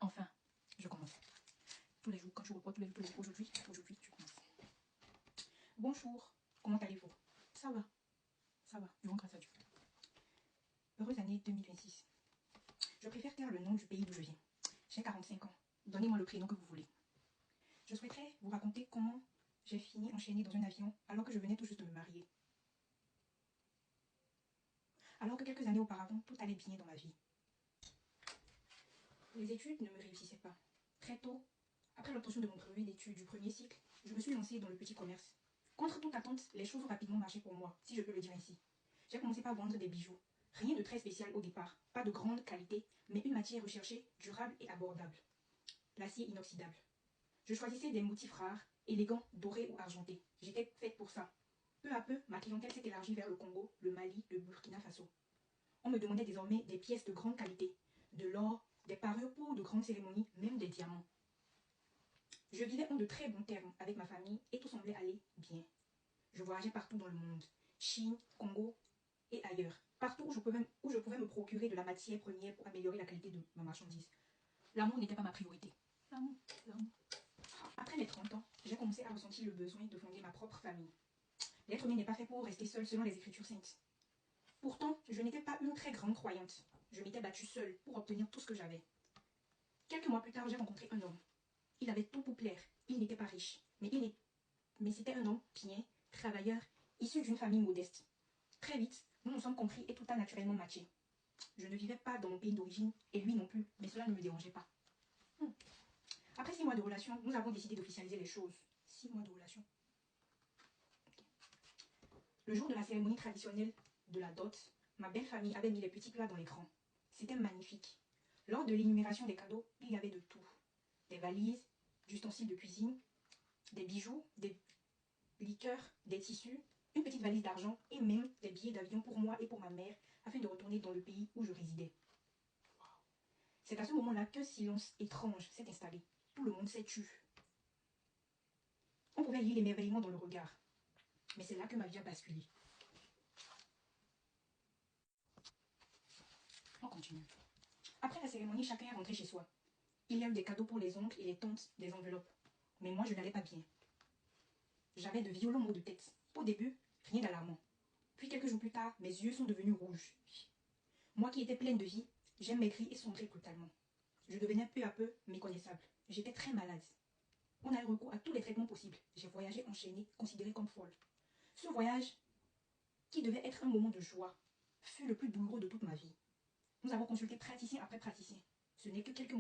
Enfin, je commence. Tous les jours, quand tu reportes tous les jours, aujourd'hui, tu commences. Bonjour, comment allez-vous? Ça va, du bon grâce à Dieu. Heureuse année 2026. Je préfère taire le nom du pays d'où je viens. J'ai 45 ans. Donnez-moi le prénom que vous voulez. Je souhaiterais vous raconter comment j'ai fini enchaînée dans un avion alors que je venais tout juste de me marier. Alors que quelques années auparavant, tout allait bien dans ma vie. Les études ne me réussissaient pas. Très tôt, après l'obtention de mon brevet d'études du premier cycle, je me suis lancée dans le petit commerce. Contre toute attente, les choses ont rapidement marché pour moi, si je peux le dire ainsi. J'ai commencé par vendre des bijoux. Rien de très spécial au départ, pas de grande qualité, mais une matière recherchée, durable et abordable. L'acier inoxydable. Je choisissais des motifs rares, élégants, dorés ou argentés. J'étais faite pour ça. Peu à peu, ma clientèle s'est élargie vers le Congo, le Mali, le Burkina Faso. On me demandait désormais des pièces de grande qualité, de l'or, des parures pour de grandes cérémonies, même des diamants. Je vivais en de très bons termes avec ma famille et tout semblait aller bien. Je voyageais partout dans le monde, Chine, Congo et ailleurs, partout où je pouvais me procurer de la matière première pour améliorer la qualité de ma marchandise. L'amour n'était pas ma priorité. L'amour. Après mes 30 ans, j'ai commencé à ressentir le besoin de fonder ma propre famille. L'être humain n'est pas fait pour rester seul selon les Écritures saintes. Pourtant, je n'étais pas une très grande croyante. Je m'étais battue seule pour obtenir tout ce que j'avais. Quelques mois plus tard, j'ai rencontré un homme. Il avait tout pour plaire. Il n'était pas riche, mais c'était un homme bien, travailleur, issu d'une famille modeste. Très vite, nous nous sommes compris et tout a naturellement matché. Je ne vivais pas dans mon pays d'origine et lui non plus, mais cela ne me dérangeait pas. Après 6 mois de relation, nous avons décidé d'officialiser les choses. 6 mois de relation. Okay. Le jour de la cérémonie traditionnelle de la dot, ma belle famille avait mis les petits plats dans l'écran. C'était magnifique. Lors de l'énumération des cadeaux, il y avait de tout. Des valises, des ustensiles de cuisine, des bijoux, des liqueurs, des tissus, une petite valise d'argent et même des billets d'avion pour moi et pour ma mère afin de retourner dans le pays où je résidais. C'est à ce moment-là qu'un silence étrange s'est installé. Tout le monde s'est tu. On pouvait lire l'émerveillement dans le regard. Mais c'est là que ma vie a basculé. On continue. Après la cérémonie, chacun est rentré chez soi. Il y a eu des cadeaux pour les oncles et les tantes, des enveloppes. Mais moi, je n'allais pas bien. J'avais de violents maux de tête. Au début, rien d'alarmant. Puis quelques jours plus tard, mes yeux sont devenus rouges. Moi qui étais pleine de vie, j'ai maigri et sombré brutalement. Je devenais peu à peu méconnaissable. J'étais très malade. On a eu recours à tous les traitements possibles. J'ai voyagé enchaîné, considéré comme folle. Ce voyage, qui devait être un moment de joie, fut le plus douloureux de toute ma vie. Nous avons consulté praticien après praticien. Ce n'est que quelques mois